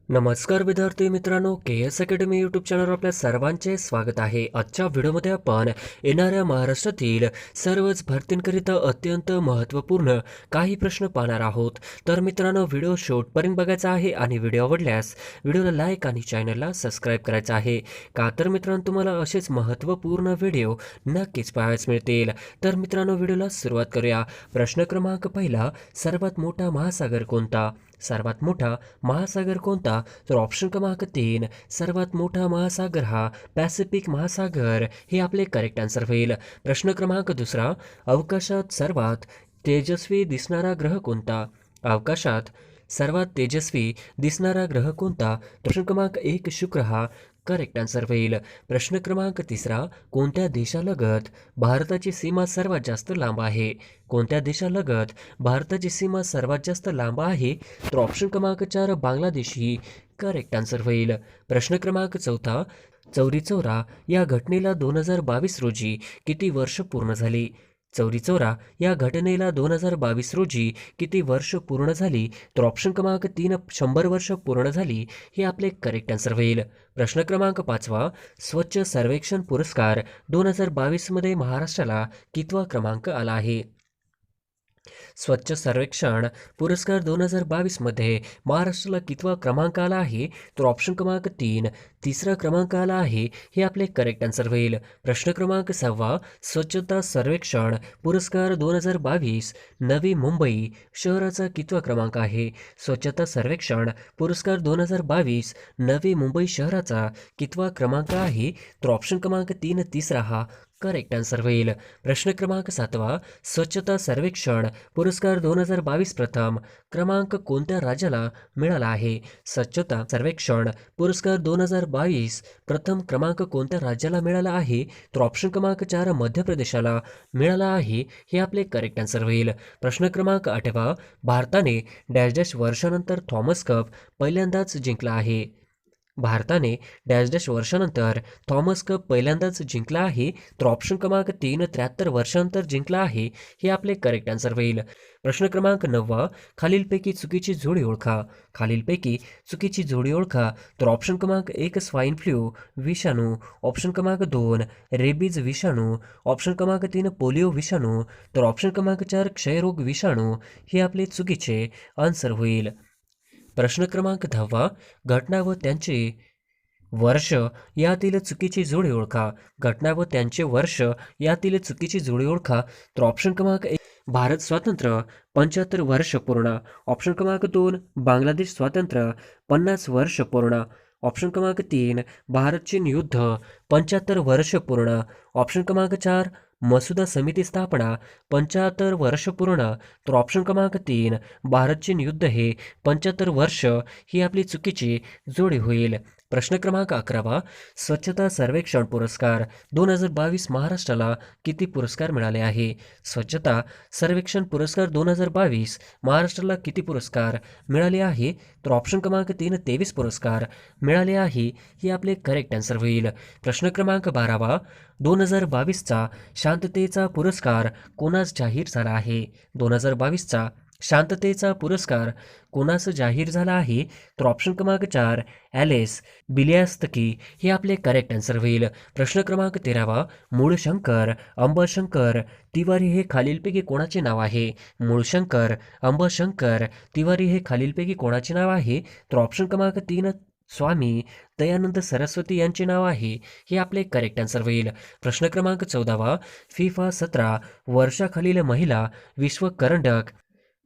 नमस्कार विद्यार्थी मित्रांनो, के एस अकॅडमी यूट्यूब चॅनलवर आपल्या सर्वांचे स्वागत आहे. आजच्या व्हिडिओमध्ये आपण येणाऱ्या महाराष्ट्रातील सर्वच भरतींकरिता अत्यंत महत्त्वपूर्ण काही प्रश्न पाहणार आहोत. तर मित्रांनो, व्हिडिओ शेवटपर्यंत बघायचा आहे आणि व्हिडिओ आवडल्यास व्हिडिओला लाईक आणि चॅनलला सबस्क्राईब करायचं आहे. का तर मित्रांनो, तुम्हाला असेच महत्त्वपूर्ण व्हिडिओ नक्कीच पाहायला मिळतील. तर मित्रांनो, व्हिडिओला सुरुवात करूया. प्रश्न क्रमांक पहिला, सर्वात मोठा महासागर कोणता? सर्वात मोठा महासागर कोणता? तर ऑप्शन क्रमांक 3, सर्वात मोठा महासागर हा पॅसिफिक महासागर हे आपले करेक्ट आन्सर होईल. प्रश्न क्रमांक दुसरा, अवकाशात सर्वात तेजस्वी दिसणारा ग्रह कोणता? अवकाशात सर्वात तेजस्वी दिसणारा ग्रह कोणता? प्रश्न क्रमांक 1, शुक्र हा करेक्ट आन्सर होईल. प्रश्न क्रमांक तिसरा, कोणत्या देशालगत भारताची सीमा सर्वात जास्त लांब आहे? कोणत्या देशालगत भारताची सीमा सर्वात जास्त लांब आहे? तर ऑप्शन क्रमांक 4, बांगलादेश ही करेक्ट आन्सर होईल. प्रश्न क्रमांक चौथा, चौरी चौरा या घटनेला 2022 रोजी किती वर्ष पूर्ण झाली? चौरी चौरा या घटनेला 2022 रोजी किती वर्ष पूर्ण झाली? तर ऑप्शन क्रमांक 3, 100 वर्ष पूर्ण झाली हे आपले करेक्ट आन्सर होईल. प्रश्न क्रमांक 5, स्वच्छ सर्वेक्षण पुरस्कार 2022 मध्ये महाराष्ट्राला कितवा क्रमांक आला आहे? स्वच्छ सर्वेक्षण पुरस्कार 2022 मध्ये महाराष्ट्राला कितवा क्रमांक आला आहे? तर ऑप्शन क्रमांक 3, तिसरा क्रमांक आला आहे हे आपले करेक्ट आन्सर होईल. प्रश्न क्रमांक 6, स्वच्छता सर्वेक्षण पुरस्कार 2022 नवी मुंबई शहराचा कितवा क्रमांक आहे? स्वच्छता सर्वेक्षण पुरस्कार 2022 नवी मुंबई शहराचा कितवा क्रमांक आहे? तर ऑप्शन क्रमांक 3, तिसरा हा करेक्ट आन्सर होईल. प्रश्न क्रमांक 7, स्वच्छता सर्वेक्षण पुरस्कार 2022 प्रथम क्रमांक कोणत्या राज्याला मिळाला आहे? स्वच्छता सर्वेक्षण पुरस्कार 2022 प्रथम क्रमांक कोणत्या राज्याला मिळाला आहे? तर ऑप्शन क्रमांक 4, मध्य प्रदेशाला मिळाला आहे हे आपले करेक्ट आन्सर होईल. प्रश्न क्रमांक 8, भारताने डॅश डॅश वर्षानंतर थॉमस कप पहिल्यांदाच जिंकला आहे? भारताने डॅश डॅश वर्षानंतर थॉमस कप पहिल्यांदाच जिंकला आहे? तर ऑप्शन क्रमांक 3, 73 वर्षानंतर जिंकला आहे हे आपले करेक्ट आन्सर होईल. प्रश्न क्रमांक 9, खालीलपैकी चुकीची जोडी ओळखा. खालीलपैकी चुकीची जोडी ओळखा. तर ऑप्शन क्रमांक 1, स्वाईन फ्लू विषाणू, ऑप्शन क्रमांक 2, रेबीज विषाणू, ऑप्शन क्रमांक 3, पोलिओ विषाणू, तर ऑप्शन क्रमांक 4, क्षयरोग विषाणू हे आपले चुकीचे आन्सर होईल. प्रश्न क्रमांक 10, घटना व त्यांचे वर्ष यातील चुकीची जोडी ओळखा. घटना व त्यांचे वर्ष यातील चुकीची जोडी ओळखा. तर ऑप्शन क्रमांक 1, भारत स्वातंत्र्य 75 वर्ष पूर्ण, ऑप्शन क्रमांक 2, बांगलादेश स्वातंत्र्य 50 वर्ष पूर्ण, ऑप्शन क्रमांक 3, भारत चीन युद्ध 75 वर्ष पूर्ण, ऑप्शन क्रमांक 4, मसुदा समिती स्थापना 75 वर्ष पूर्ण, तर ऑप्शन क्रमांक 3, भारत चीन युद्ध हे 75 वर्ष ही आपली चुकीची जोडी होईल. प्रश्न क्रमांक 11, स्वच्छता सर्वेक्षण पुरस्कार 2022 महाराष्ट्राला किती पुरस्कार मिळाले आहे? स्वच्छता सर्वेक्षण पुरस्कार 2022 महाराष्ट्राला किती पुरस्कार मिळाले आहे? तर ऑप्शन क्रमांक 3, 23 पुरस्कार मिळाले आहे हे आपले करेक्ट आन्सर होईल. प्रश्न क्रमांक 12, 2022चा शांततेचा पुरस्कार कोणास जाहीर झाला आहे? 2022चा शांततेचा पुरस्कार कोणास जाहीर झाला आहे? तर ऑप्शन क्रमांक 4, ॲलेस बिलियास्तकी हे आपले करेक्ट आन्सर होईल. प्रश्न क्रमांक 13, मूळशंकर अंबशंकर तिवारी हे खालीलपैकी कोणाचे नाव आहे? मूळशंकर अंबशंकर तिवारी हे खालीलपैकी कोणाचे नाव आहे? तर ऑप्शन क्रमांक 3, स्वामी दयानंद सरस्वती यांचे नाव आहे हे आपले करेक्ट आन्सर होईल. प्रश्न क्रमांक 14, फिफा 17 वर्षाखालील महिला विश्व करंडक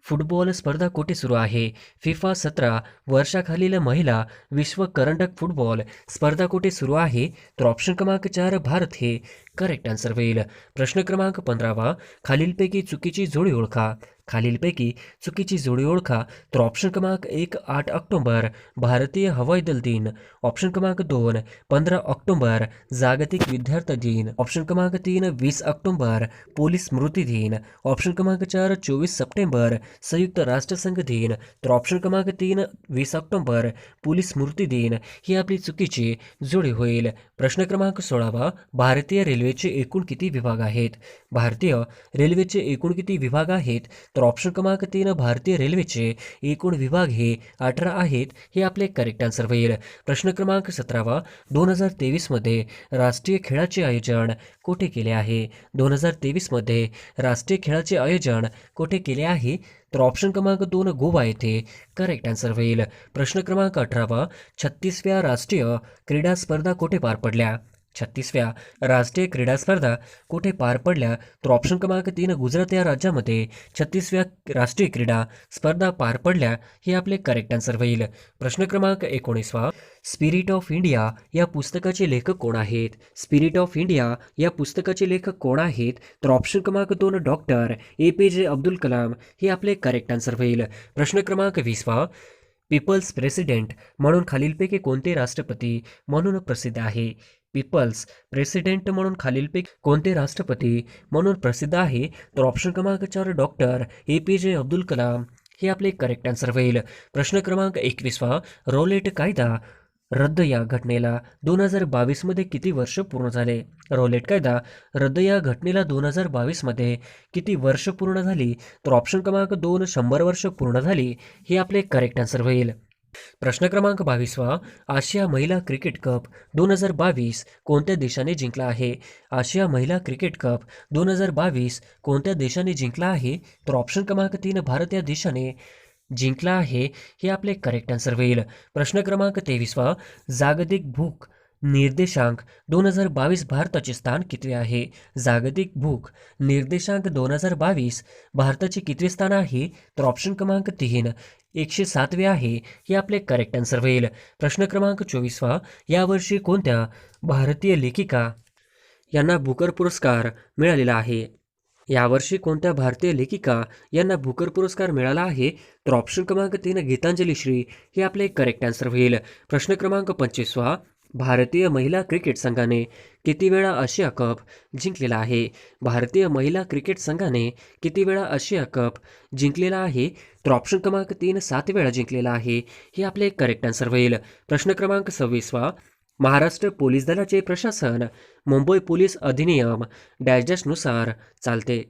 फुटबॉल स्पर्धा कुठे सुरू आहे? फिफा 17 वर्षाखालील महिला विश्व करंडक फुटबॉल स्पर्धा कुठे सुरू आहे? तर ऑप्शन क्रमांक 4, भारत हे करेक्ट आन्सर होईल. प्रश्न क्रमांक 15, खालीलपैकी चुकीची जोडी ओळखा. खालीलपैकी चुकीची जोडी ओळखा. तर ऑप्शन क्रमांक 1, 8 ऑक्टोबर भारतीय हवाई दल दिन, ऑप्शन क्रमांक 2, 15 ऑक्टोबर जागतिक विद्यार्थी दिन, ऑप्शन क्रमांक 3, 20 ऑक्टोबर पोलीस स्मृती दिन, ऑप्शन क्रमांक 4, 24 सप्टेंबर संयुक्त राष्ट्रसंघ दिन, तर ऑप्शन क्रमांक 3, 20 ऑक्टोबर पोलीस स्मृती दिन ही आपली चुकीची जोडी होईल. प्रश्न क्रमांक 16, भारतीय रेल्वेचे एकूण किती विभाग आहेत? भारतीय रेल्वेचे एकूण किती विभाग आहेत? तर तर ऑप्शन क्रमांक 3 भारतीय रेल्वेचे एकूण विभाग हे 18 आहेत. हे आपले करेक्ट आन्सर होईल. प्रश्न क्रमांक 17 2023मध्ये राष्ट्रीय खेळाचे आयोजन कुठे केले आहे? 2023मध्ये राष्ट्रीय खेळाचे आयोजन कुठे केले आहे? तर ऑप्शन क्रमांक 2 गोवा येथे करेक्ट आन्सर होईल. प्रश्न क्रमांक 18 36व्या राष्ट्रीय क्रीडा स्पर्धा कुठे पार पडल्या? 36व्या राष्ट्रीय क्रीडा स्पर्धा कुठे पार पडल्या? तर ऑप्शन क्रमांक 3 गुजरात या राज्यामध्ये 36व्या राष्ट्रीय क्रीडा स्पर्धा पार पडल्या. हे आपले करेक्ट आन्सर होईल. प्रश्न क्रमांक 19 स्पिरिट ऑफ इंडिया या पुस्तकाचे लेखक कोण आहेत? स्पिरिट ऑफ इंडिया या पुस्तकाचे लेखक कोण आहेत? तर ऑप्शन क्रमांक 2 डॉक्टर APJ अब्दुल कलाम. हे आपले करेक्ट आन्सर होईल. प्रश्न क्रमांक 20 पीपल्स प्रेसिडेंट म्हणून खालीलपैकी कोणते राष्ट्रपती म्हणून प्रसिद्ध आहे? पीपल्स प्रेसिडेंट म्हणून खालीलपैकी कोणते राष्ट्रपती म्हणून प्रसिद्ध आहे? तर ऑप्शन क्रमांक 4 डॉक्टर APJ अब्दुल कलाम. हे आपले करेक्ट आन्सर होईल. प्रश्न क्रमांक 21 रॉलेट कायदा रद्द या घटनेला 2022मध्ये किती वर्ष पूर्ण झाले? रॉलेट कायदा रद्द या घटनेला 2022मध्ये किती वर्ष पूर्ण झाली? तर ऑप्शन क्रमांक 2 100 वर्ष पूर्ण झाली. हे आपले करेक्ट आन्सर होईल. प्रश्न क्रमांक 22 आशिया महिला क्रिकेट कप 2022 कोणत्या देशाने जिंकला आहे? आशिया महिला क्रिकेट कप 2022 कोणत्या देशाने जिंकला आहे? तर ऑप्शन क्रमांक 3 भारत या देशाने जिंकला आहे. हे आपले करेक्ट आन्सर होईल. प्रश्न क्रमांक 23 जागतिक भूक निर्देशांक 2022 भारताचे स्थान कितवे आहे? जागतिक भूक निर्देशांक 2022 भारताचे कितवे स्थान आहे? तर ऑप्शन क्रमांक 3 107वे आहे. हे आपले करेक्ट आन्सर होईल. प्रश्न क्रमांक 24 यावर्षी कोणत्या भारतीय लेखिका यांना बुकर पुरस्कार मिळालेला आहे? यावर्षी कोणत्या भारतीय लेखिका यांना बुकर पुरस्कार मिळाला आहे? तर ऑप्शन क्रमांक 3 गीतांजली श्री. हे आपले करेक्ट आन्सर होईल. प्रश्न क्रमांक 25 भारतीय महिला क्रिकेट संघाने किती वेळा आशिया कप जिंकलेला आहे? भारतीय महिला क्रिकेट संघाने किती वेळा आशिया कप जिंकलेला आहे? तर ऑप्शन क्रमांक 3 7 वेळा जिंकलेला आहे. हे आपले करेक्ट आन्सर होईल. प्रश्न क्रमांक 26 महाराष्ट्र पोलीस दलाचे प्रशासन मुंबई पोलीस अधिनियम डॅश नुसार चालते.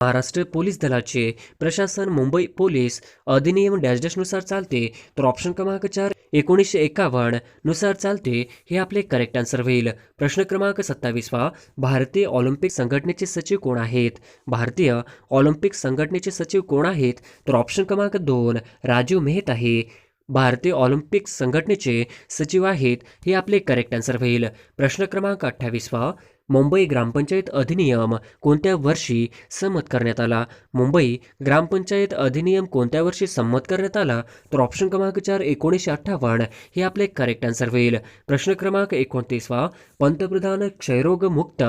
महाराष्ट्र पोलीस दलाचे प्रशासन मुंबई पोलीस अधिनियम डॅश नुसार चालते. तर ऑप्शन क्रमांक 4 1951 नुसार चालते. हे आपले करेक्ट आन्सर होईल. प्रश्न क्रमांक 27 भारतीय ऑलिम्पिक संघटनेचे सचिव कोण आहेत? भारतीय ऑलिम्पिक संघटनेचे सचिव कोण आहेत? तर ऑप्शन क्रमांक 2 राजीव मेहता हे भारतीय ऑलिम्पिक संघटनेचे सचिव आहेत. हे आपले करेक्ट आन्सर होईल. प्रश्न क्रमांक 28 मुंबई ग्रामपंचायत अधिनियम कोणत्या वर्षी संमत करण्यात आला? मुंबई ग्रामपंचायत अधिनियम कोणत्या वर्षी संमत करण्यात आला? तर ऑप्शन क्रमांक 4 1958. हे आपले करेक्ट आन्सर होईल. प्रश्न क्रमांक 29 पंतप्रधान क्षयरोग मुक्त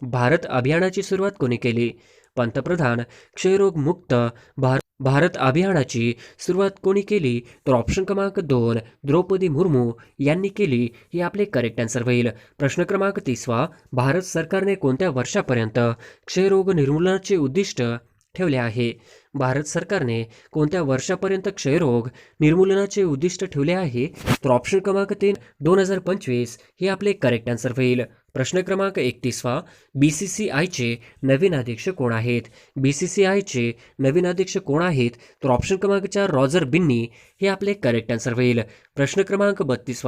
भारत अभियानाची सुरुवात कोणी केली? पंतप्रधान क्षयरोग मुक्त भारत अभियानाची सुरुवात कोणी केली? तर ऑप्शन क्रमांक 2 द्रौपदी मुर्मू यांनी केली. हे आपले करेक्ट आन्सर होईल. प्रश्न क्रमांक 30 भारत सरकारने कोणत्या वर्षापर्यंत क्षयरोग निर्मूलनाचे उद्दिष्ट ठेवले आहे? भारत सरकारने कोणत्या वर्षापर्यंत क्षयरोग निर्मूलनाचे उद्दिष्ट ठेवले आहे? तर ऑप्शन क्रमांक 3 2025. हे आपले करेक्ट आन्सर होईल. प्रश्न क्रमांक 31 BCCIचे नवीन अध्यक्ष कोण आहेत? BCCIचे नवीन अध्यक्ष कोण आहेत? तर ऑप्शन क्रमांक 4 रॉजर बिन्नी. हे आपले करेक्ट आन्सर होईल. प्रश्न क्रमांक 32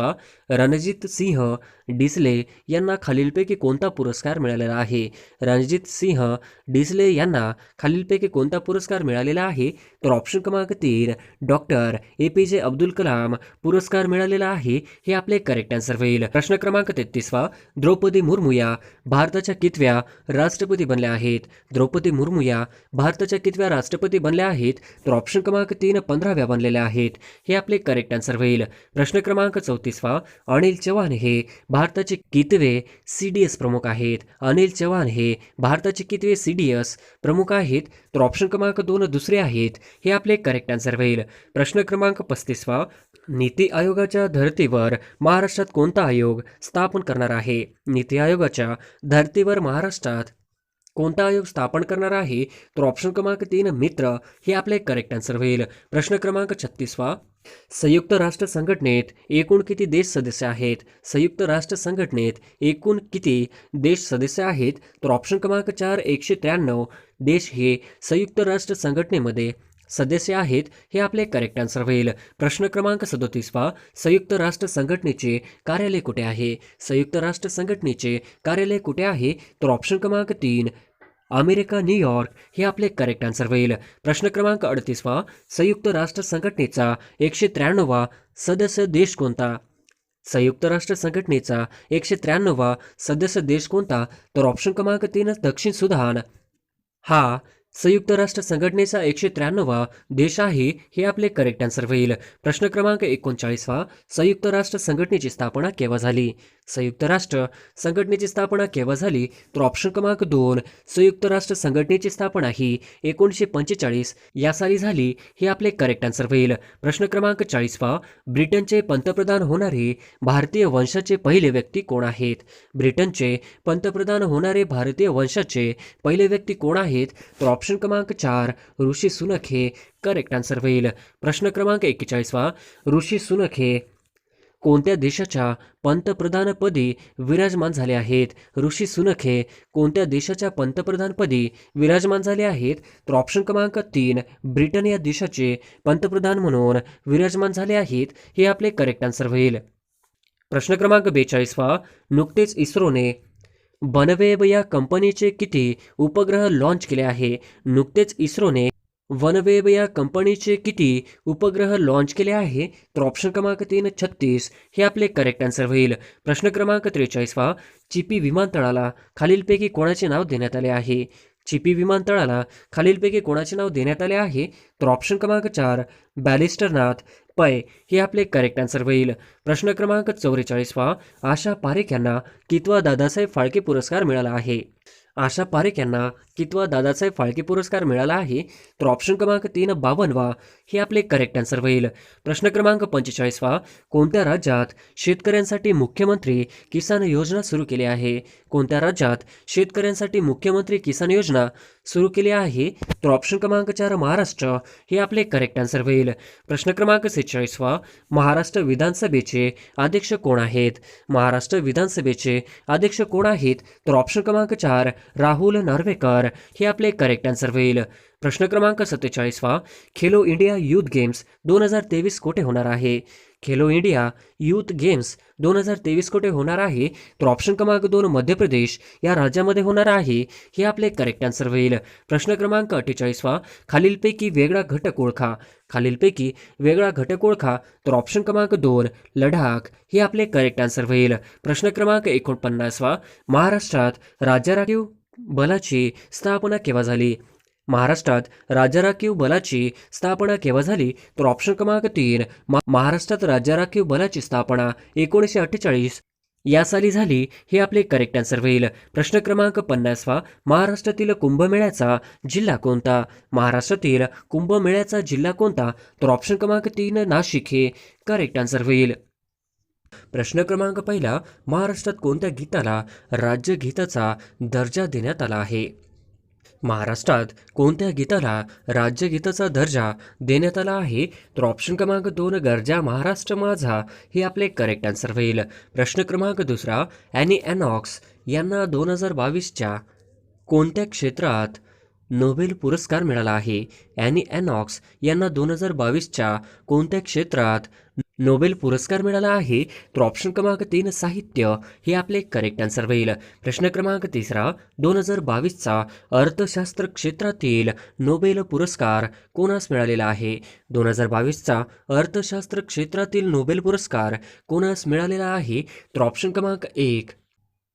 रणजित सिंह डिसले यांना खालीलपैकी कोणता पुरस्कार मिळालेला आहे? रणजित सिंह डिसले यांना खालीलपैकी कोणता पुरस्कार मिळालेला आहे? तर ऑप्शन क्रमांक 3 डॉक्टर APJ अब्दुल कलाम पुरस्कार मिळालेला आहे. हे आपले करेक्ट आन्सर होईल. प्रश्न क्रमांक 33 द्रौपदी मुर्मू या भारताच्या कितव्या राष्ट्रपती बनल्या आहेत? द्रौपदी मुर्मू या भारताच्या कितव्या राष्ट्रपती बनल्या आहेत? तर ऑप्शन क्रमांक 3 15व्या बनलेल्या आहेत. हे आपले करेक्ट आन्सर होईल. प्रश्न क्रमांक 34 अनिल चव्हाण हे भारताचे कितवे CDS प्रमुख आहेत? अनिल चव्हाण हे भारताचे कितवे CDS प्रमुख आहेत? तर ऑप्शन क्रमांक 2 दुसरे आहेत. हे आपले करेक्ट आन्सर होईल. प्रश्न क्रमांक 35 नीती आयोगाच्या धर्तीवर महाराष्ट्रात कोणता आयोग स्थापन करणार आहे? नीती आयोगाच्या धर्तीवर महाराष्ट्रात कोणता आयोग स्थापन करणार आहे? तर ऑप्शन क्रमांक 3 मित्र हे आपले करेक्ट आन्सर होईल. प्रश्न क्रमांक 36वा, संयुक्त राष्ट्र संघटनेत एकूण किती देश सदस्य आहेत? संयुक्त राष्ट्र संघटनेत एकूण किती देश सदस्य आहेत? तर ऑप्शन क्रमांक 4 193 देश हे संयुक्त राष्ट्र संघटनेमध्ये सदस्य आहेत. हे आपले करेक्ट आन्सर होईल. प्रश्न क्रमांक 37वा, संयुक्त राष्ट्र संघटनेचे कार्यालय कुठे आहे? संयुक्त राष्ट्र संघटनेचे कार्यालय कुठे आहे? तर ऑप्शन क्रमांक 3 अमेरिका न्यूयॉर्क हे आपले करेक्ट आन्सर होईल. प्रश्न क्रमांक 38वा, संयुक्त राष्ट्र संघटनेचा 193वा सदस्य देश कोणता? संयुक्त राष्ट्र संघटनेचा 193वा सदस्य देश कोणता? तर ऑप्शन क्रमांक 3 दक्षिण सुदान हा संयुक्त राष्ट्र संघटनेचा 193वा देश आहे. हे आपले करेक्ट आन्सर होईल. प्रश्न क्रमांक 39वा, संयुक्त राष्ट्र संघटनेची स्थापना केव्हा झाली? संयुक्त राष्ट्र संघटनेची स्थापना केव्हा झाली? तर ऑप्शन क्रमांक 2 संयुक्त राष्ट्र संघटनेची स्थापना ही 1945 या साली झाली. हे आपले करेक्ट आन्सर होईल. प्रश्न क्रमांक 40वा, ब्रिटनचे पंतप्रधान होणारे भारतीय वंशाचे पहिले व्यक्ती कोण आहेत? ब्रिटनचे पंतप्रधान होणारे भारतीय वंशाचे पहिले व्यक्ती कोण आहेत? तर ऑप्शन क्रमांक 4 ऋषी सुनक हे करेक्ट आन्सर होईल. प्रश्न क्रमांक 41वा, ऋषी सुनक हे कोणत्या देशाच्या पंतप्रधानपदी विराजमान झाले आहेत? ऋषी सुनक हे कोणत्या देशाच्या पंतप्रधानपदी विराजमान झाले आहेत? तर ऑप्शन क्रमांक 3 ब्रिटन या देशाचे पंतप्रधान म्हणून विराजमान झाले आहेत. हे आपले करेक्ट आन्सर होईल. प्रश्न क्रमांक 42वा, नुकतेच इस्रोने वनवेब या कंपनीचे किती उपग्रह लॉन्च केले आहे? नुकतेच इस्रोने वनवेब या कंपनीचे किती उपग्रह लॉन्च केले आहे? तर ऑप्शन क्रमांक 3 36 हे आपले करेक्ट आन्सर होईल. प्रश्न क्रमांक 43वा, चिपी विमानतळाला खालीलपैकी कोणाचे नाव देण्यात आले आहे? चिपी विमानतळाला खालीलपैकी कोणाचे नाव देण्यात आले आहे? तर ऑप्शन क्रमांक 4 बॅलिस्टरनाथ पै हे आपले करेक्ट आन्सर होईल. प्रश्न क्रमांक 44वा, आशा पारेख यांना कितवा दादासाहेब फाळके पुरस्कार मिळाला आहे? आशा पारेख यांना कितवा दादासाहेब फाळके पुरस्कार मिळाला आहे? तर ऑप्शन क्रमांक 3 52वा हे आपले करेक्ट आन्सर होईल. प्रश्न क्रमांक 45वा, कोणत्या राज्यात शेतकऱ्यांसाठी मुख्यमंत्री किसान योजना सुरू केली आहे? कोणत्या राज्यात शेतकऱ्यांसाठी मुख्यमंत्री किसान योजना सुरू केली आहे? तर ऑप्शन क्रमांक 4 महाराष्ट्र हे आपले करेक्ट आन्सर होईल. प्रश्न क्रमांक 46वा, महाराष्ट्र विधानसभेचे अध्यक्ष कोण आहेत? महाराष्ट्र विधानसभेचे अध्यक्ष कोण आहेत? तर ऑप्शन क्रमांक 4 राहुल नार्वेकर हे आपले करेक्ट आन्सर होईल. प्रश्न क्रमांक 47वा, खेलो इंडिया यूथ गेम्स 2023 कुठे होणार आहे? खेलो इंडिया यूथ गेम्स 2023 कुठे होणार आहे? तर ऑप्शन क्रमांक 2 मध्य प्रदेश या राज्यामध्ये होणार आहे. हे आपले करेक्ट आन्सर होईल. प्रश्न क्रमांक 48वा, खालीलपैकी वेगळा घटक ओळखा. खालीलपैकी वेगळा घटक ओळखा. तर ऑप्शन क्रमांक 2 लडाख हे आपले करेक्ट आन्सर होईल. प्रश्न क्रमांक 49वा, महाराष्ट्रात राज्य राखीव बलाची स्थापना केव्हा झाली? महाराष्ट्रात राज्य राखीव बलाची स्थापना केव्हा झाली? तर ऑप्शन क्रमांक 3 महाराष्ट्रात राज्य राखीव बलाची स्थापना 1948 या साली झाली. हे आपले करेक्ट आन्सर होईल. प्रश्न क्रमांक 50वा, महाराष्ट्रातील कुंभमेळ्याचा जिल्हा कोणता? महाराष्ट्रातील कुंभमेळ्याचा जिल्हा कोणता? तर ऑप्शन क्रमांक 3 नाशिक हे करेक्ट आन्सर होईल. प्रश्न क्रमांक 1, महाराष्ट्रात कोणत्या गीताला राज्यगीताचा दर्जा देण्यात आला आहे? महाराष्ट्रात कोणत्या गीताला राज्यगीताचा दर्जा देण्यात आला आहे? तर ऑप्शन क्रमांक 2 गरजा महाराष्ट्र माझा हे आपले करेक्ट आन्सर होईल. प्रश्न क्रमांक 2, ॲनी एनॉक्स यांना 2022च्या कोणत्या क्षेत्रात नोबेल पुरस्कार मिळाला आहे? ॲनी एनॉक्स यांना 2022च्या कोणत्या क्षेत्रात नोबेल पुरस्कार मिळाला आहे? तर ऑप्शन क्रमांक 3 साहित्य हे आपले करेक्ट आन्सर होईल. प्रश्न क्रमांक 3, 2022चा अर्थशास्त्र क्षेत्रातील नोबेल पुरस्कार कोणास मिळालेला आहे? 2022चा अर्थशास्त्र क्षेत्रातील नोबेल पुरस्कार कोणास मिळालेला आहे? तर ऑप्शन क्रमांक 1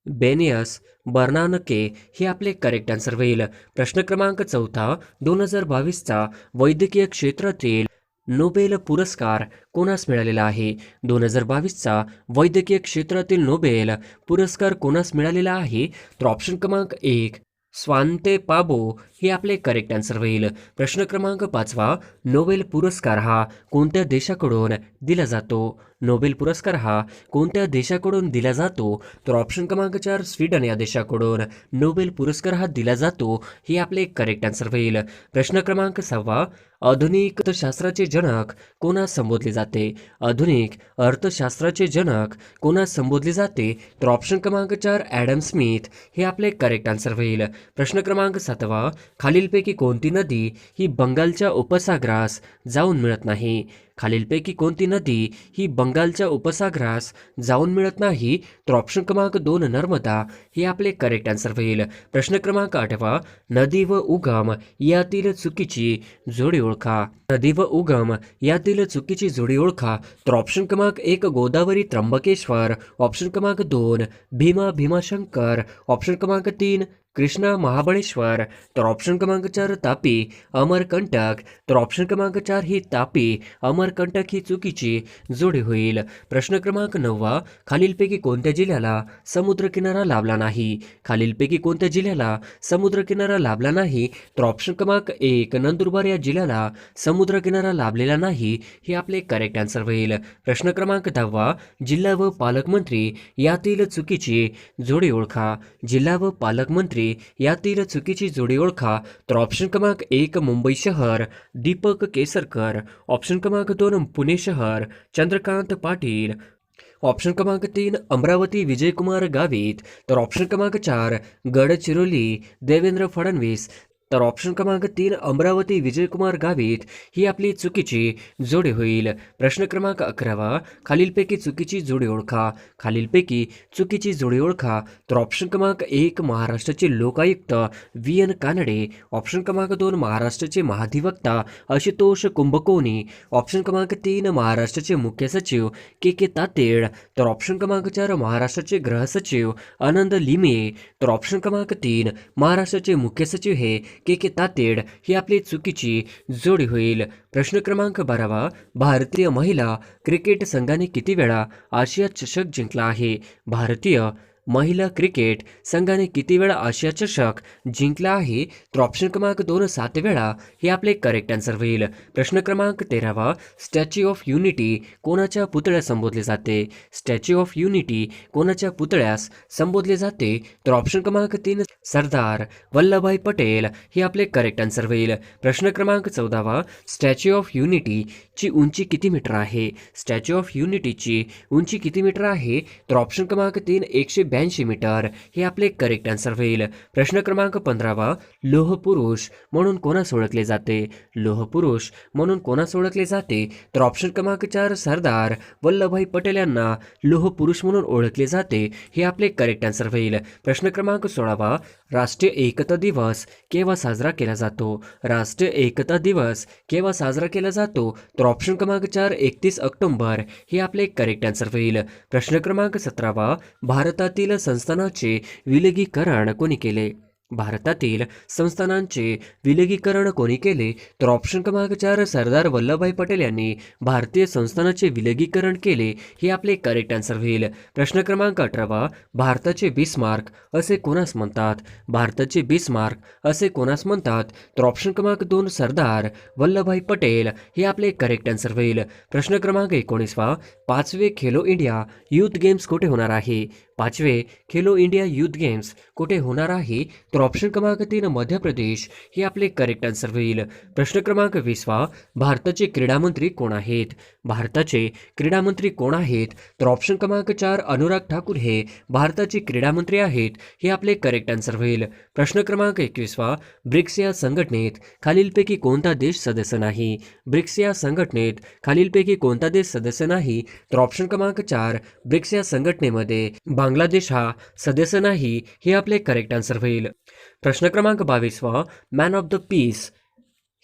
बेनियस बर्नानके हे आपले करेक्ट आन्सर होईल. प्रश्न क्रमांक 4, 2022चा वैद्यकीय क्षेत्रातील नोबेल पुरस्कार कोणास मिळालेला आहे? 2022चा वैद्यकीय क्षेत्रातील नोबेल पुरस्कार कोणास मिळालेला आहे? तर ऑप्शन क्रमांक 1 स्वांते पाबो हे आपले करेक्ट आन्सर होईल. प्रश्न क्रमांक 5, नोबेल पुरस्कार हा कोणत्या देशाकडून दिला जातो? नोबेल पुरस्कार हा कोणत्या देशाकडून दिला जातो? तर ऑप्शन क्रमांक 4 स्वीडन या देशाकडून नोबेल पुरस्कार हा दिला जातो. हे आपले करेक्ट आन्सर होईल. प्रश्न क्रमांक 6 आधुनिक अर्थशास्त्राचे जनक कोणास संबोधले जाते? आधुनिक अर्थशास्त्राचे जनक कोणास संबोधले जाते? तर ऑप्शन क्रमांक 4 ॲडम स्मिथ हे आपले करेक्ट आन्सर होईल. प्रश्न क्रमांक 7 खालीलपैकी कोणती नदी ही बंगालच्या उपसागरास जाऊन मिळत नाही? खालीलपैकी कोणती नदी ही बंगालच्या उपसागरास जाऊन मिळत नाही? तर ऑप्शन क्रमांक 2 नर्मदा हे आपले करेक्ट आन्सर होईल. प्रश्न क्रमांक 8 नदी व उगम यातील चुकीची जोडी ओळखा. नदी व उगम यातील चुकीची जोडी ओळखा. तर ऑप्शन क्रमांक 1 गोदावरी त्र्यंबकेश्वर, ऑप्शन क्रमांक 2 भीमा भीमाशंकर, ऑप्शन क्रमांक 3 कृष्णा महाबळेश्वर, तर ऑप्शन क्रमांक 4 तापी अमरकंटक, तर ऑप्शन क्रमांक 4 ही तापी अमरकंटक ही चुकीची जोडी होईल. प्रश्न क्रमांक 9 खालीलपैकी कोणत्या जिल्ह्याला समुद्रकिनारा लाभला नाही? खालीलपैकी कोणत्या जिल्ह्याला समुद्रकिनारा लाभला नाही? तर ऑप्शन क्रमांक 1 नंदुरबार या जिल्ह्याला समुद्रकिनारा लाभलेला नाही. हे आपले करेक्ट आन्सर होईल. प्रश्न क्रमांक 10 जिल्हा व पालकमंत्री यातील चुकीची जोडी ओळखा. जिल्हा व पालकमंत्री यातील चुकीची जोडी ओळखा. तर ऑप्शन क्रमांक 1 मुंबई शहर दीपक केसरकर, ऑप्शन क्रमांक 2 पुणे शहर चंद्रकांत पाटील, ऑप्शन क्रमांक 3 अमरावती विजयकुमार गावित, तर ऑप्शन क्रमांक 4 गडचिरोली देवेंद्र फडणवीस, तर ऑप्शन क्रमांक 3 अमरावती विजयकुमार गावित ही आपली चुकीची जोडी होईल. प्रश्न क्रमांक 11 खालीलपैकी चुकीची जोडी ओळखा. खालीलपैकी चुकीची जोडी ओळखा. तर ऑप्शन क्रमांक 1 महाराष्ट्राचे लोकायुक्त VN कानडे, ऑप्शन क्रमांक 2 महाराष्ट्राचे महाधिवक्ता आशुतोष कुंभकोणी, ऑप्शन क्रमांक 3 महाराष्ट्राचे मुख्य सचिव KK तातेड, तर ऑप्शन क्रमांक 4 महाराष्ट्राचे गृहसचिव आनंद लिमये, तर ऑप्शन क्रमांक 3 महाराष्ट्राचे मुख्य सचिव हे KK तातेड ही आपली चुकीची जोडी होईल. प्रश्न क्रमांक 12 भारतीय महिला क्रिकेट संघाने किती वेळा आशिया चषक जिंकला आहे? भारतीय महिला क्रिकेट संघाने किती वेळा आशिया चषक जिंकला आहे? तर ऑप्शन क्रमांक 2 7 वेळा हे आपले करेक्ट आन्सर होईल. प्रश्न क्रमांक 13 स्टॅच्यू ऑफ युनिटी कोणाच्या पुतळ्यास संबोधले जाते? स्टॅच्यू ऑफ युनिटी कोणाच्या पुतळ्यास संबोधले जाते? तर ऑप्शन क्रमांक 3 सरदार वल्लभभाई पटेल हे आपले करेक्ट आन्सर होईल. प्रश्न क्रमांक 14 स्टॅच्यू ऑफ युनिटीची उंची किती मीटर आहे? स्टॅच्यू ऑफ युनिटीची उंची किती मीटर आहे? तर ऑप्शन क्रमांक 3 182 मीटर हे आपले करेक्ट आन्सर होईल. प्रश्न क्रमांक 15 लोह पुरुष म्हणून कोणास ओळखले जाते? लोह पुरुष म्हणून कोणास ओळखले जाते? तर ऑप्शन क्रमांक 4 सरदार वल्लभभाई पटेल यांना लोह पुरुष म्हणून ओळखले जाते. हे आपले करेक्ट आन्सर होईल. प्रश्न क्रमांक 16 राष्ट्रीय एकता दिवस केव्हा साजरा केला जातो? राष्ट्रीय एकता दिवस केव्हा साजरा केला जातो? तर ऑप्शन क्रमांक 4 31 ऑक्टोबर हे आपले करेक्ट आन्सर होईल. प्रश्न क्रमांक 17 भारतातील संस्थानाचे विलगीकरण कोणी केले? भारतातील संस्थानांचे विलगीकरण कोणी केले? तर ऑप्शन क्रमांक 4 सरदार वल्लभभाई पटेल यांनी भारतीय संस्थानाचे विलगीकरण केले. हे आपले करेक्ट आन्सर होईल. प्रश्न क्रमांक 18 भारताचे बिस्मार्क असे कोणास म्हणतात? भारताचे बिस्मार्क असे कोणास म्हणतात? तर ऑप्शन क्रमांक 2 सरदार वल्लभभाई पटेल हे आपले करेक्ट आन्सर होईल. प्रश्न क्रमांक 19 5वे खेलो इंडिया युथ गेम्स कुठे होणार आहे? 5वे खेलो इंडिया युथ गेम्स कुठे होणार आहे? तर ऑप्शन क्रमांक 3 मध्य प्रदेश हे आपले करेक्ट आन्सर होईल. प्रश्न क्रमांक 20 भारताचे क्रीडा मंत्री कोण आहेत? भारताचे क्रीडा मंत्री कोण आहेत? तर ऑप्शन क्रमांक 4 अनुराग ठाकूर हे भारताचे क्रीडा मंत्री आहेत. हे आपले करेक्ट आन्सर होईल. प्रश्न क्रमांक 21 ब्रिक्स या संघटनेत खालीलपैकी कोणता देश सदस्य नाही? ब्रिक्स या संघटनेत खालीलपैकी कोणता देश सदस्य नाही? तर ऑप्शन क्रमांक 4 ब्रिक्स या संघटनेमध्ये बांगलादेश हा सदस्य नाही. हे आपले करेक्ट आन्सर होईल. प्रश्न क्रमांक 22 मॅन ऑफ द पीस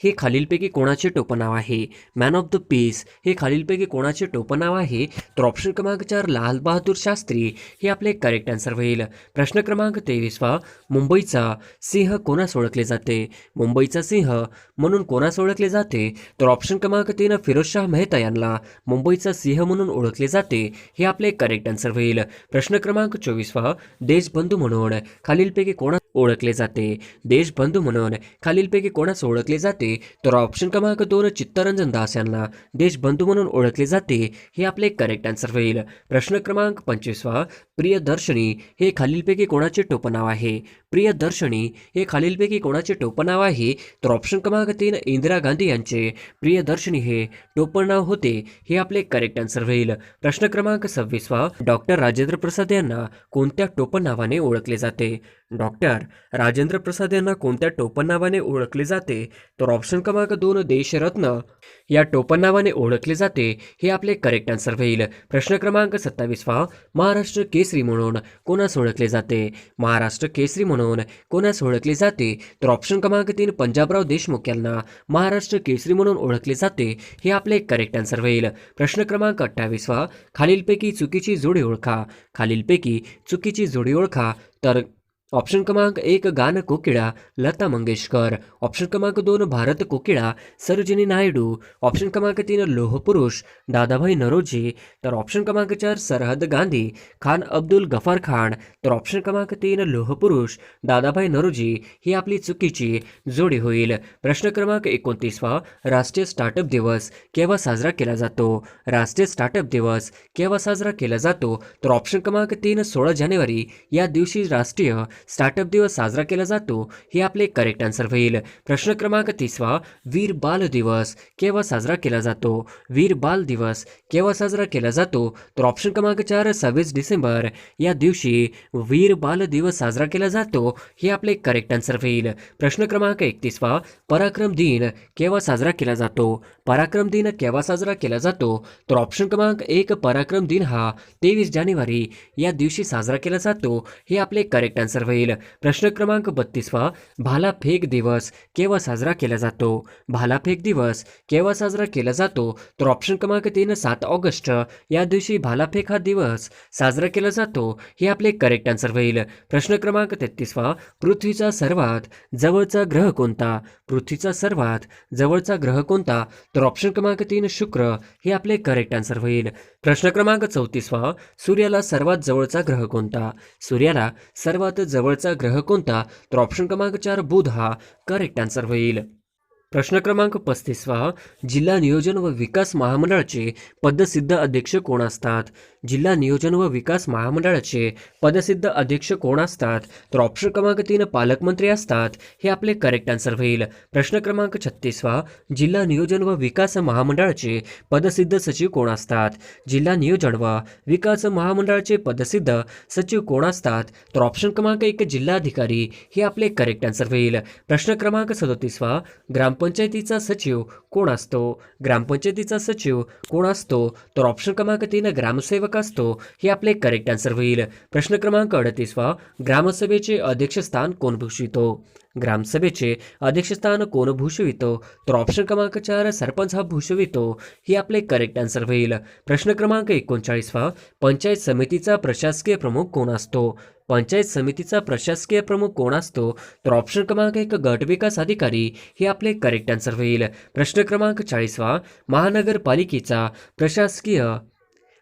हे खालीलपैकी कोणाचे टोपणनाव आहे? मॅन ऑफ द पीस हे खालीलपैकी कोणाचे टोपणनाव आहे? तर ऑप्शन क्रमांक 4 लाल बहादूर शास्त्री हे आपले करेक्ट आन्सर होईल. प्रश्न क्रमांक 23 मुंबईचा सिंह कोणास ओळखले जाते? मुंबईचा सिंह म्हणून कोणास ओळखले जाते? तर ऑप्शन क्रमांक 3 फिरोजशाह मेहता यांना मुंबईचा सिंह म्हणून ओळखले जाते. हे आपले करेक्ट आन्सर होईल. प्रश्न क्रमांक 24 देशबंधू म्हणून खालीलपैकी कोणा ओळखले जाते? देशबंधू म्हणून खालीलपैकी कोणास ओळखले जाते? तर ऑप्शन क्रमांक 2 चित्तरंजन दास यांना देशबंधू म्हणून ओळखले जाते. हे आपले करेक्ट आन्सर होईल. प्रश्न क्रमांक 25 प्रियदर्शनी हे खालीलपैकी कोणाचे टोपणनाव आहे? प्रियदर्शनी हे खालीलपैकी कोणाचे टोपणनाव आहे? तर ऑप्शन क्रमांक 3 इंदिरा गांधी यांचे प्रियदर्शनी हे टोपणनाव होते. हे आपले करेक्ट आन्सर होईल. प्रश्न क्रमांक 26 डॉक्टर राजेंद्र प्रसाद यांना कोणत्या टोपणनावाने ओळखले जाते? डॉक्टर राजेंद्र प्रसाद यांना कोणत्या टोपणनावाने ओळखले जाते? तर ऑप्शन क्रमांक 2 देशरत्न या टोपणनावाने ओळखले जाते. हे आपले करेक्ट आन्सर होईल. प्रश्न क्रमांक 27 महाराष्ट्र केसरी म्हणून कोणास ओळखले जाते? महाराष्ट्र केसरी म्हणून कोणास ओळखले जाते? तर ऑप्शन क्रमांक 3 पंजाबराव देशमुख यांना महाराष्ट्र केसरी म्हणून ओळखले जाते. हे आपले करेक्ट आन्सर होईल. प्रश्न क्रमांक 28 खालीलपैकी चुकीची जोडी ओळखा. खालीलपैकी चुकीची जोडी ओळखा. तर ऑप्शन क्रमांक 1 गान कोकिळा लता मंगेशकर. ऑप्शन क्रमांक 2 भारत कोकिळा सरोजिनी नायडू. ऑप्शन क्रमांक 3 लोहपुरुष दादाभाई नरोजी. तर ऑप्शन क्रमांक 4 सरहद गांधी खान अब्दुल गफार खान. तर ऑप्शन क्रमांक 3 लोहपुरुष दादाभाई नरोजी ही आपली चुकीची जोडी होईल. प्रश्न क्रमांक 29 राष्ट्रीय स्टार्टअप दिवस केव्हा साजरा केला जातो? राष्ट्रीय स्टार्टअप दिवस केव्हा साजरा केला जातो? तर ऑप्शन क्रमांक 3 16 जानेवारी या दिवशी राष्ट्रीय स्टार्टअप दिवस साजरा केला जातो. हे आपले करेक्ट आन्सर होईल. प्रश्न क्रमांक 30 वीर बाल दिवस केव्हा साजरा केला जातो? वीर बाल दिवस केव्हा साजरा केला जातो? तर ऑप्शन क्रमांक 4 26 डिसेंबर या दिवशी वीर बाल दिवस साजरा केला जातो. हे आपले करेक्ट आन्सर होईल. प्रश्न क्रमांक 31 पराक्रम दिन केव्हा साजरा केला जातो? पराक्रम दिन केव्हा साजरा केला जातो? तर ऑप्शन क्रमांक 1 पराक्रम दिन हा 23 जानेवारी या दिवशी साजरा केला जातो. हे आपले करेक्ट आन्सर होईल. प्रश्न क्रमांक 32 भालाफेक दिवस केव्हा साजरा केला जातो? भालाफेक दिवस केव्हा साजरा केला जातो? तर ऑप्शन क्रमांक 3 7 ऑगस्ट या दिवशी भालाफेक हा दिवस साजरा केला जातो. हे आपले करेक्ट आन्सर होईल. प्रश्न क्रमांक 33 पृथ्वीचा सर्वात जवळचा ग्रह कोणता? पृथ्वीचा सर्वात जवळचा ग्रह कोणता? तर ऑप्शन क्रमांक 3 शुक्र हे आपले करेक्ट आन्सर होईल. प्रश्न क्रमांक 34 सूर्याला सर्वात जवळचा ग्रह कोणता? सूर्याला सर्वात जवळचा ग्रह कोणता? तर ऑप्शन क्रमांक 4 बुध हा करेक्ट आन्सर होईल. प्रश्न क्रमांक 35 जिल्हा नियोजन व विकास महामंडळाचे पदसिद्ध अध्यक्ष कोण असतात? जिल्हा नियोजन व विकास महामंडळाचे पदसिद्ध अध्यक्ष कोण असतात? तर ऑप्शन क्रमांक 3 पालकमंत्री असतात. हे आपले करेक्ट आन्सर होईल. प्रश्न क्रमांक 36 जिल्हा नियोजन व विकास महामंडळाचे पदसिद्ध सचिव कोण असतात? जिल्हा नियोजन व विकास महामंडळाचे पदसिद्ध सचिव कोण असतात? तर ऑप्शन क्रमांक 1 जिल्हाधिकारी हे आपले करेक्ट आन्सर होईल. प्रश्न क्रमांक 37 ग्रामपंचायतीचा सचिव कोण असतो? ग्रामपंचायतीचा सचिव कोण असतो? तर ऑप्शन क्रमांक 3 ग्रामसेवक असतो. हे आपले करेक्ट आन्सर होईल. प्रश्न क्रमांक 38 ग्रामसभेचे अध्यक्षस्थान कोण भूषवितो? ग्रामसभेचे अध्यक्षस्थान कोण भूषवितो? तर ऑप्शन क्रमांक 4 सरपंच हा भूषवितो. हे आपले करेक्ट आन्सर होईल. प्रश्न क्रमांक 39 पंचायत समितीचा प्रशासकीय प्रमुख कोण असतो? पंचायत समितीचा प्रशासकीय प्रमुख कोण असतो? तर ऑप्शन क्रमांक 1 गट विकास अधिकारी हे आपले करेक्ट आन्सर होईल. प्रश्न क्रमांक 40 महानगरपालिकेचा प्रशासकीय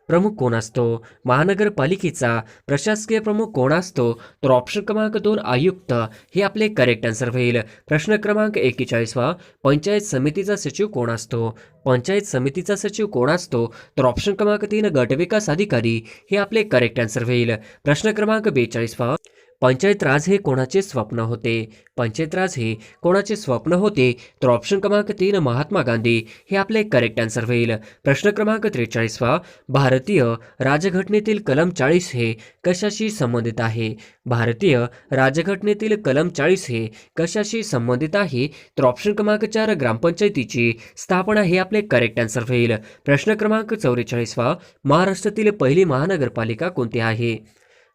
प्रमुख कोण असतो? महानगरपालिकेचा प्रशासकीय प्रमुख कोण असतो? तर ऑप्शन क्रमांक 2 आयुक्त हे आपले करेक्ट आन्सर होईल. प्रश्न क्रमांक 41 पंचायत समितीचा सचिव कोण असतो? पंचायत समितीचा सचिव कोण असतो? तर ऑप्शन क्रमांक 3 गटविकास अधिकारी हे आपले करेक्ट आन्सर होईल. प्रश्न क्रमांक 42 पंचायत राज हे कोणाचे स्वप्न होते? पंचायत राज हे कोणाचे स्वप्न होते? तर ऑप्शन क्रमांक 3 महात्मा गांधी हे आपले करेक्ट आन्सर होईल. प्रश्न क्रमांक 43 भारतीय राजघटनेतील कलम 40 हे कशाशी संबंधित आहे? भारतीय राजघटनेतील कलम 40 हे कशाशी संबंधित आहे? तर ऑप्शन क्रमांक 4 ग्रामपंचायतीची स्थापना हे आपले करेक्ट आन्सर होईल. प्रश्न क्रमांक 44 महाराष्ट्रातील पहिली महानगरपालिका कोणती आहे?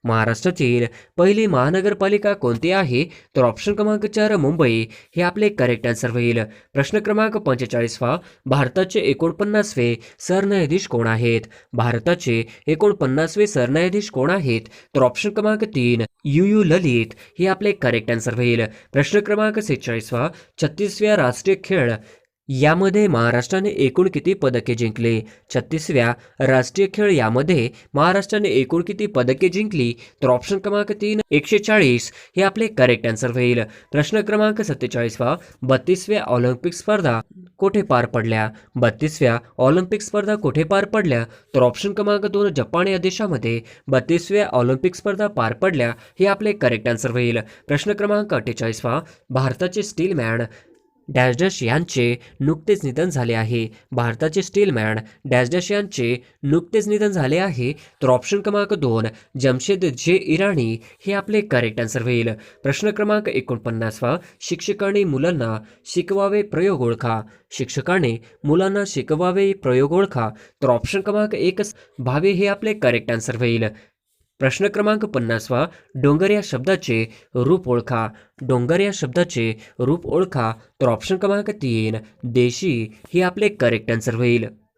महाराष्ट्रातील पहिली महानगरपालिका कोणती आहे? तर ऑप्शन क्रमांक 4 मुंबई हे आपले करेक्ट आन्सर होईल. प्रश्न क्रमांक 45 भारताचे 49वे सरन्यायाधीश कोण आहेत? भारताचे 49वे सरन्यायाधीश कोण आहेत? तर ऑप्शन क्रमांक 3 यू ललित हे आपले करेक्ट आन्सर होईल. प्रश्न क्रमांक 46 36व्या राष्ट्रीय खेळ यामध्ये महाराष्ट्राने एकूण किती पदके जिंकली? 36व्या राष्ट्रीय खेळ यामध्ये महाराष्ट्राने एकूण किती पदके जिंकली? तर ऑप्शन क्रमांक 3 140 हे आपले करेक्ट आन्सर होईल. प्रश्न क्रमांक 47वा 32व्या ऑलिम्पिक स्पर्धा कोठे पार पडल्या? 32व्या ऑलिम्पिक स्पर्धा कोठे पार पडल्या? तर ऑप्शन क्रमांक 2 जपान या देशामध्ये 32व्या ऑलिम्पिक स्पर्धा पार पडल्या हे आपले करेक्ट आन्सर होईल. प्रश्न क्रमांक 48वा भारताचे स्टीलमॅन डॅश डॅश यांचे नुकतेच निधन झाले आहे. भारताचे स्टीलमॅन डॅश डॅश यांचे नुकतेच निधन झाले आहे. तर ऑप्शन क्रमांक 2 जमशेद जे इराणी हे आपले करेक्ट आन्सर होईल. प्रश्न क्रमांक 49वा शिक्षकांनी मुलांना शिकवावे प्रयोग ओळखा. शिक्षकाने मुलांना शिकवावे प्रयोग ओळखा. तर ऑप्शन क्रमांक 1 भावे हे आपले करेक्ट आन्सर होईल. प्रश्न क्रमांक 50वा डोंगर या शब्दाचे रूप ओळखा. डोंगर या शब्दाचे रूप ओळखा. तर ऑप्शन क्रमांक 3 देशी हे आपले करेक्ट आन्सर होईल.